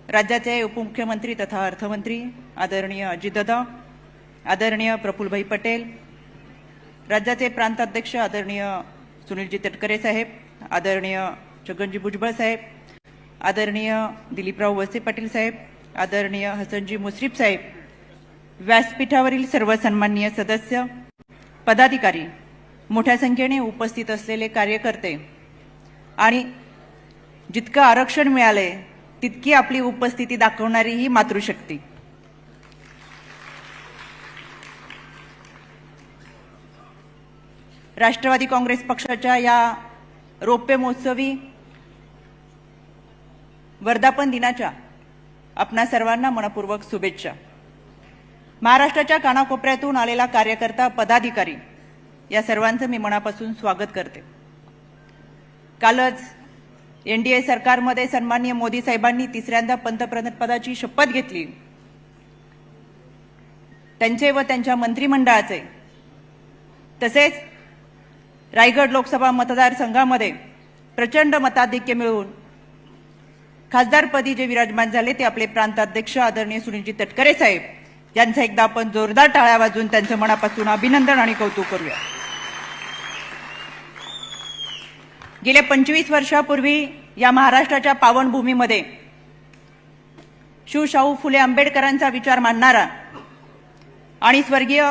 राज्याचे उपमुख्यमंत्री तथा अर्थमंत्री आदरणीय अजितदादा, आदरणीय प्रफुल्लभाई पटेल, राज्याचे प्रांताध्यक्ष आदरणीय सुनीलजी तटकरे साहेब, आदरणीय छगनजी भुजबळ साहेब, आदरणीय दिलीपराव वळसे पाटील साहेब, आदरणीय हसनजी मुश्रीफ साहेब, व्यासपीठावरील सर्व सन्माननीय सदस्य, पदाधिकारी, मोठ्या संख्येने उपस्थित असलेले कार्यकर्ते आणि जितकं आरक्षण मिळाले तितकी आपली उपस्थिती दाखवणारी ही मातृशक्ती. राष्ट्रवादी काँग्रेस पक्षाच्या या रौप्य महोत्सवी वर्धापन दिनाच्या आपणा सर्वांना मनपूर्वक शुभेच्छा. महाराष्ट्राच्या कानाकोपऱ्यातून आलेला कार्यकर्ता, पदाधिकारी या सर्वांचं मी मनापासून स्वागत करते. कालच एनडीए सरकारमध्ये सन्माननीय मोदी साहेबांनी तिसऱ्यांदा पंतप्रधान पदाची शपथ घेतली. त्यांचे व त्यांच्या मंत्रिमंडळाचे तसेच रायगड लोकसभा मतदारसंघामध्ये प्रचंड मताधिक्य मिळवून खासदारपदी जे विराजमान झाले ते आपले प्रांताध्यक्ष आदरणीय सुनीलजी तटकरे साहेब यांचं एकदा आपण जोरदार टाळ्या वाजवून त्यांचं मनापासून अभिनंदन आणि कौतुक करूया. गेल्या 25 वर्षापूर्वी या महाराष्ट्राच्या पावनभूमीमध्ये शिवशाहू फुले आंबेडकरांचा विचार मांडणारा आणि स्वर्गीय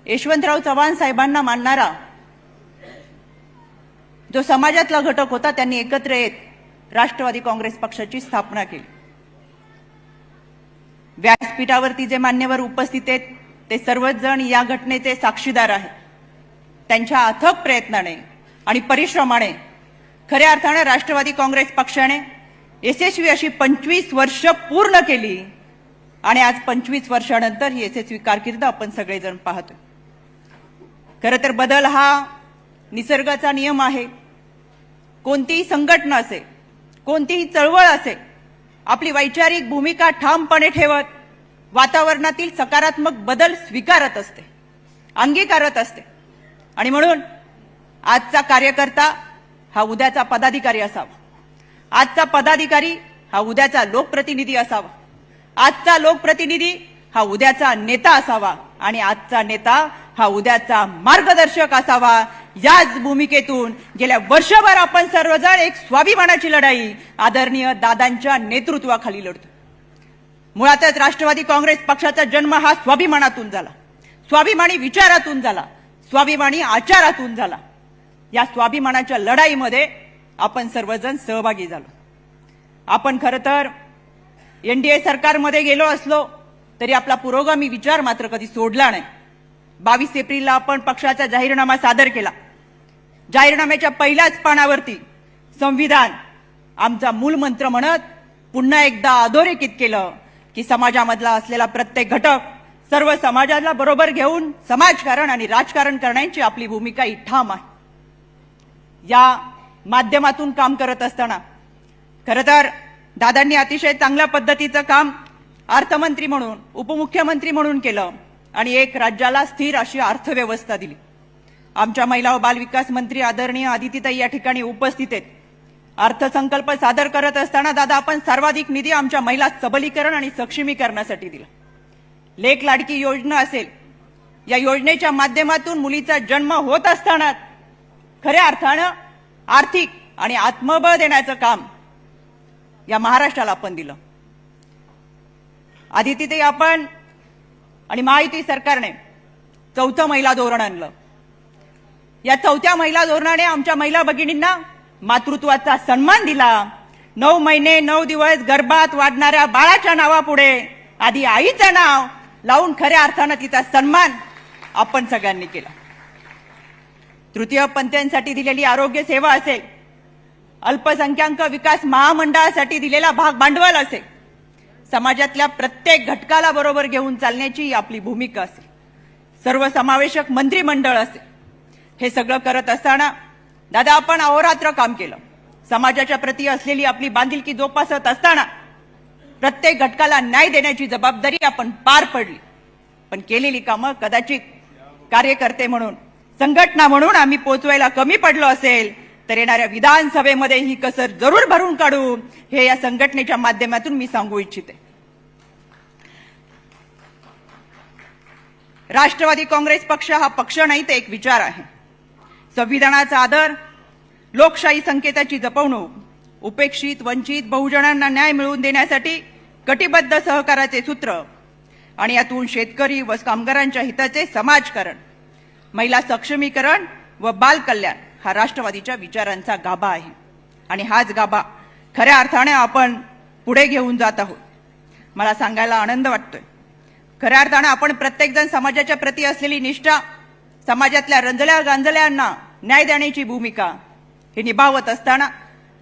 यशवंतराव चव्हाण साहेबांना मानणारा जो समाजातला घटक होता, त्यांनी एकत्र येत राष्ट्रवादी काँग्रेस पक्षाची स्थापना केली. व्यासपीठावरती जे मान्यवर उपस्थित आहेत ते सर्वच जण या घटनेचे साक्षीदार आहेत. त्यांच्या अथक प्रयत्नाने आणि परिश्रमाने खऱ्या अर्थाने राष्ट्रवादी काँग्रेस पक्षाने यशस्वी अशी 25 वर्ष पूर्ण केली आणि आज 25 वर्षानंतर ही यशस्वी कारकीर्द आपण सगळेजण पाहतोय. खरं तर बदल हा निसर्गाचा नियम आहे. कोणतीही संघटना असेल, कोणतीही चळवळ असेल, आपली वैचारिक भूमिका ठामपणे ठेवत वातावरणातील सकारात्मक बदल स्वीकारत असते, अंगीकारत असते. आणि म्हणून आजचा कार्यकर्ता हा उद्याचा पदाधिकारी असावा, आजचा पदाधिकारी हा उद्याचा लोकप्रतिनिधी असावा, आजचा लोकप्रतिनिधी हा उद्याचा नेता असावा आणि आजचा नेता हा उद्याचा मार्गदर्शक असावा. याच भूमिकेतून गेल्या वर्षभर आपण सर्वजण एक स्वाभिमानाची लढाई आदरणीय दादांच्या नेतृत्वाखाली लढतो. मुळातच राष्ट्रवादी काँग्रेस पक्षाचा जन्म हा स्वाभिमानातून झाला, स्वाभिमानी विचारातून झाला, स्वाभिमानी आचारातून झाला. या स्वाभिमानाच्या लढाईमध्ये आपण सर्वजण सहभागी झालो. आपण खरं तर एनडीए सरकारमध्ये गेलो असलो तरी आपला पुरोगामी विचार मात्र कधी सोडला नाही. 22 एप्रिलला आपण पक्षाचा जाहीरनामा सादर केला. जाहीरनाम्याच्या पहिल्याच पानावरती संविधान आमचा मूलमंत्र म्हणत पुन्हा एकदा अधोरेखित केलं की समाजामधला असलेला प्रत्येक घटक, सर्व समाजाला बरोबर घेऊन समाजकारण आणि राजकारण करण्याची आपली भूमिका ही ठाम आहे. या माध्यमातून काम करत असताना खरं तर दादांनी अतिशय चांगल्या पद्धतीचं काम अर्थमंत्री म्हणून, उपमुख्यमंत्री म्हणून केलं आणि एक राज्याला स्थिर अशी अर्थव्यवस्था दिली. आमच्या महिला व बालविकास मंत्री आदरणीय आदितीताई या ठिकाणी उपस्थित आहेत. अर्थसंकल्प सादर करत असताना दादा आपण सर्वाधिक निधी आमच्या महिला सबलीकरण आणि सक्षमीकरणासाठी दिला. लेक लाडकी योजना असेल, या योजनेच्या माध्यमातून मुलीचा जन्म होत असताना खऱ्या अर्थानं आर्थिक आणि आत्मबळ देण्याचं काम या महाराष्ट्राला आपण दिलं. आदितीताई आपण आणि महायुती सरकारने 4थं महिला धोरण आणलं. या 4थ्या महिला धोरणाने आमच्या महिला भगिनींना मातृत्वाचा सन्मान दिला. 9 महिने 9 दिवस गर्भात वाढणाऱ्या बाळाच्या नावापुढे आधी आईचं नाव लावून खऱ्या अर्थानं तिचा सन्मान आपण सगळ्यांनी केला. तृतीयपंथीयांसाठी दिलेली आरोग्य सेवा असेल, अल्पसंख्याक विकास महामंडळासाठी दिलेला भाग भांडवल असेल, समाजातल्या प्रत्येक घटकाला बरोबर घेऊन चालण्याची आपली भूमिका असेल, सर्वसमावेशक मंत्रिमंडळ असेल, हे सगळं करत असताना दादा आपण अहोरात्र काम केलं. समाजाच्या प्रती असलेली आपली बांधिलकी जोपासत असताना प्रत्येक घटकाला न्याय देण्याची जबाबदारी आपण पार पडली. पण केलेली कामं कदाचित कार्यकर्ते म्हणून, संघटना म्हणून आम्ही पोचवायला कमी पडलो असेल, तर येणाऱ्या विधानसभेमध्ये ही कसर जरूर भरून काढू, हे या संघटनेच्या माध्यमातून मी सांगू इच्छिते. राष्ट्रवादी काँग्रेस पक्ष हा पक्ष नाही, तर एक विचार आहे. संविधानाचा आदर, लोकशाही संकेताची जपवणूक, उपेक्षित वंचित बहुजनांना न्याय मिळवून देण्यासाठी कटिबद्ध सहकाराचे सूत्र आणि यातून शेतकरी व कामगारांच्या हिताचे समाजकारण, महिला सक्षमीकरण व बालकल्याण हा राष्ट्रवादीच्या विचारांचा गाभा आहे. आणि हाच गाभा खऱ्या अर्थाने आपण पुढे घेऊन जात आहोत. मला सांगायला आनंद वाटतोय, खऱ्या अर्थाने आपण प्रत्येकजण समाजाच्या प्रती असलेली निष्ठा, समाजातल्या रंजल्या गांजल्यांना न्याय देण्याची भूमिका हे निभावत असताना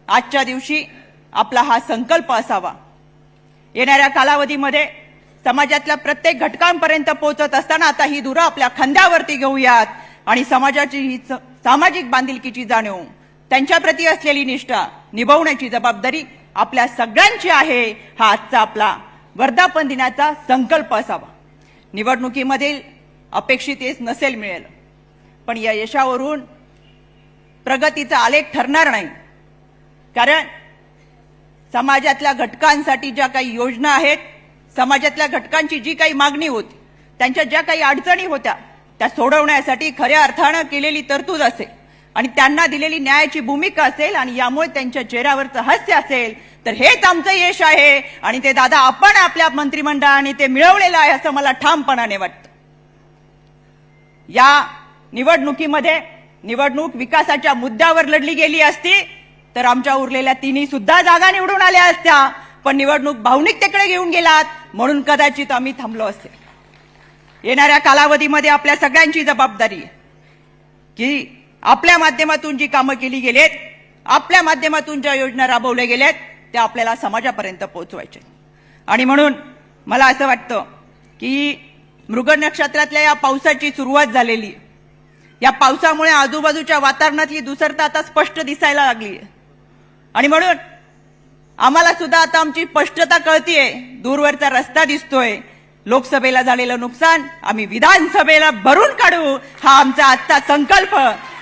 आजच्या दिवशी आपला हा संकल्प असावा. येणाऱ्या कालावधीमध्ये समाजातल्या प्रत्येक घटकांपर्यंत पोहोचत असताना आता ही धुरा आपल्या खांद्यावरती घेऊयात आणि समाजाची ही सामाजिक बांधिलकीची जाणीव, त्यांच्याप्रती असलेली निष्ठा निभावण्याची जबाबदारी आपल्या सगळ्यांची आहे. हा आजचा आपला वर्धापन दिनाचा संकल्प असावा. निवडणुकीमधील अपेक्षित यश नसेल मिळेल, पण या यशावरून प्रगतीचा आलेख ठरणार नाही. कारण समाजातल्या घटकांसाठी ज्या काही योजना आहेत, समाजातल्या घटकांची जी काही मागणी होती, त्यांच्या ज्या काही अडचणी होत्या, त्या सोडवण्यासाठी खऱ्या अर्थानं केलेली तरतूद असेल आणि त्यांना दिलेली न्यायाची भूमिका असेल आणि यामुळे त्यांच्या चेहऱ्यावरचं हास्य असेल, तर हेच आमचं यश आहे. आणि ते दादा आपण आपल्या मंत्रिमंडळाने ते मिळवलेलं आहे असं मला ठामपणाने वाटतं. या निवडणुकीमध्ये निवडणूक विकासाच्या मुद्द्यावर लढली गेली असती तर आमच्या उरलेल्या तिन्ही सुद्धा जागा निवडून आल्या असत्या, पण निवडणूक भावनिकतेकडे घेऊन गेलात म्हणून कदाचित आम्ही थांबलो असेल. येणाऱ्या कालावधीमध्ये आपल्या सगळ्यांची जबाबदारी आहे की आपल्या माध्यमातून जी कामं केली गेलेत, आपल्या माध्यमातून ज्या योजना राबवल्या गेल्यात, त्या आपल्याला समाजापर्यंत पोहोचवायच्या. आणि म्हणून मला असं वाटतं की मृग नक्षत्रातल्या या पावसाची सुरुवात झालेली आहे. या पावसामुळे आजूबाजूच्या वातावरणातली दुसरता आता स्पष्ट दिसायला लागली आहे. आणि म्हणून आम्हाला सुद्धा आता आमची स्पष्टता कळतीये, दूरवरचा रस्ता दिसतोय. लोकसभेला झालेलं नुकसान आम्ही विधानसभेला भरून काढू, हा आमचा आजचा संकल्प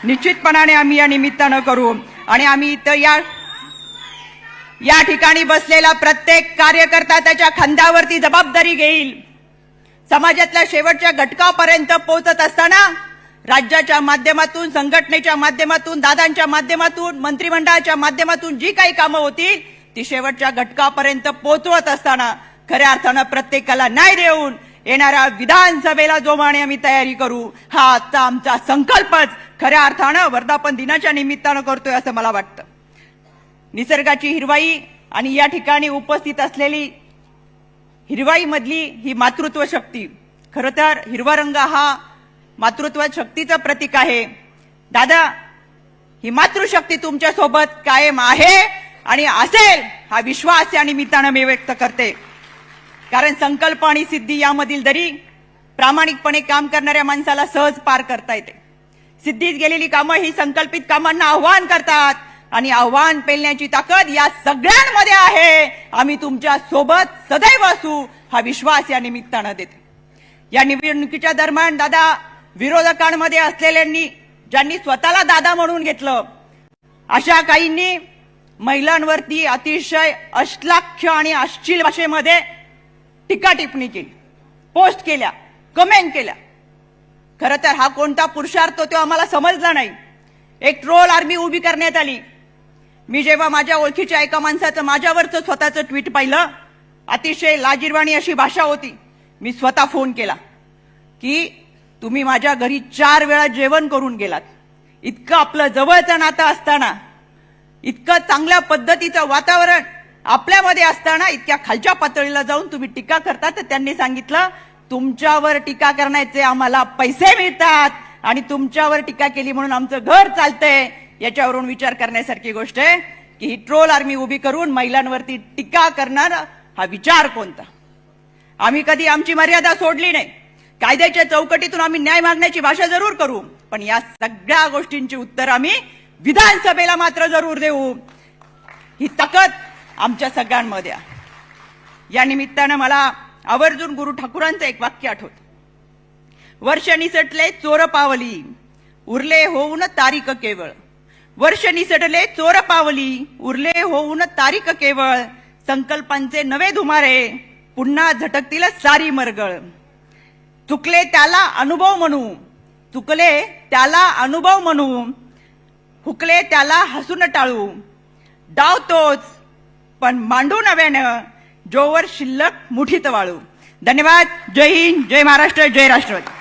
निश्चितपणाने आम्ही या निमित्तानं करू. आणि आम्ही इथं या ठिकाणी बसलेला प्रत्येक कार्यकर्ता त्याच्या खांद्यावरती जबाबदारी घेईल. समाजातल्या शेवटच्या घटकापर्यंत पोहोचत असताना राज्याच्या माध्यमातून, संघटनेच्या माध्यमातून, दादांच्या माध्यमातून, मंत्रिमंडळाच्या माध्यमातून जी काही कामं होतील ती शेवटच्या घटकापर्यंत पोहोचवत असताना खऱ्या अर्थानं प्रत्येकाला न्याय देऊन येणाऱ्या विधानसभेला जोमाने आम्ही तयारी करू, हा आजचा आमचा संकल्पच खऱ्या अर्थानं वर्धापन दिनाच्या निमित्तानं करतोय असं मला वाटतं. निसर्गाची हिरवाई आणि या ठिकाणी उपस्थित असलेली हिरवाई मधली ही मातृत्व शक्ती, खरं तर हिरवा रंग हा मातृत्व शक्तीचं प्रतीक आहे. दादा, ही मातृशक्ती तुमच्या सोबत कायम आहे आणि असेल हा विश्वास या निमित्तानं मी व्यक्त करते. कारण संकल्प आणि सिद्धी यामधील दरी प्रामाणिकपणे काम करणाऱ्या माणसाला सहज पार करता येते. सिद्धीत गेलेली कामं ही संकल्पित कामांना आव्हान करतात आणि आव्हान पेलण्याची ताकद या सगळ्यांमध्ये आहे. आम्ही तुमच्या सोबत सदैव असू हा विश्वास या निमित्तानं देते. या निवडणुकीच्या दरम्यान दादा, विरोधकांमध्ये असलेल्यांनी ज्यांनी स्वतःला दादा म्हणून घेतलं, अशा काहींनी महिलांवरती अतिशय अश्लाघ्य आणि अश्लील भाषेमध्ये टीका टिप्पणी केली, पोस्ट केल्या, कमेंट केल्या. खरं तर हा कोणता पुरुषार्थ तो आम्हाला समजला नाही. एक ट्रोल आर्मी उभी करण्यात आली. मी जेव्हा माझ्या ओळखीच्या एका माणसाचं माझ्यावरचं स्वतःचं ट्विट पाहिलं, अतिशय लाजिरवाणी अशी भाषा होती. मी स्वतः फोन केला की तुम्ही माझ्या घरी 4 वेळा जेवण करून गेलात. इतकं आपलं जवळचं नातं असताना, इतकं चांगल्या पद्धतीचं वातावरण आपल्यामध्ये असताना इतक्या खालच्या पातळीला जाऊन तुम्ही टीका करता. तर त्यांनी सांगितलं, तुमच्यावर टीका करण्याचे आम्हाला पैसे मिळतात आणि तुमच्यावर टीका केली म्हणून आमचं घर चालतंय. याच्यावरून विचार करण्यासारखी गोष्ट आहे की ही ट्रोल आर्मी उभी करून महिलांवरती टीका करणारा हा विचार कोणता. आम्ही कधी आमची मर्यादा सोडली नाही. कायद्याच्या चौकटीतून आम्ही न्याय मागण्याची भाषा जरूर करू, पण या सगळ्या गोष्टींची उत्तर आम्ही विधानसभेला मात्र जरूर देऊ. ही ताकद आमच्या सगळ्यांमध्ये आहे. या निमित्तानं मला आवर्जून गुरु ठाकूरांचं एक वाक्य आठवतं. वर्ष निसटले चोर पावली, उरले होऊन तारीख केवळ, वर्ष निसटले चोर पावली, उरले होऊन तारीख केवळ, संकल्पांचे नवे धुमारे, पुन्हा झटकतील सारी मरगळ. चुकले त्याला अनुभव म्हणू, चुकले त्याला अनुभव म्हणू, हुकले त्याला हसून टाळू. डाव तोच पण मांडू नव्यानं, जोवर शिल्लक मुठीत वाळू. धन्यवाद. जय हिंद, जय महाराष्ट्र, जय राष्ट्रवादी.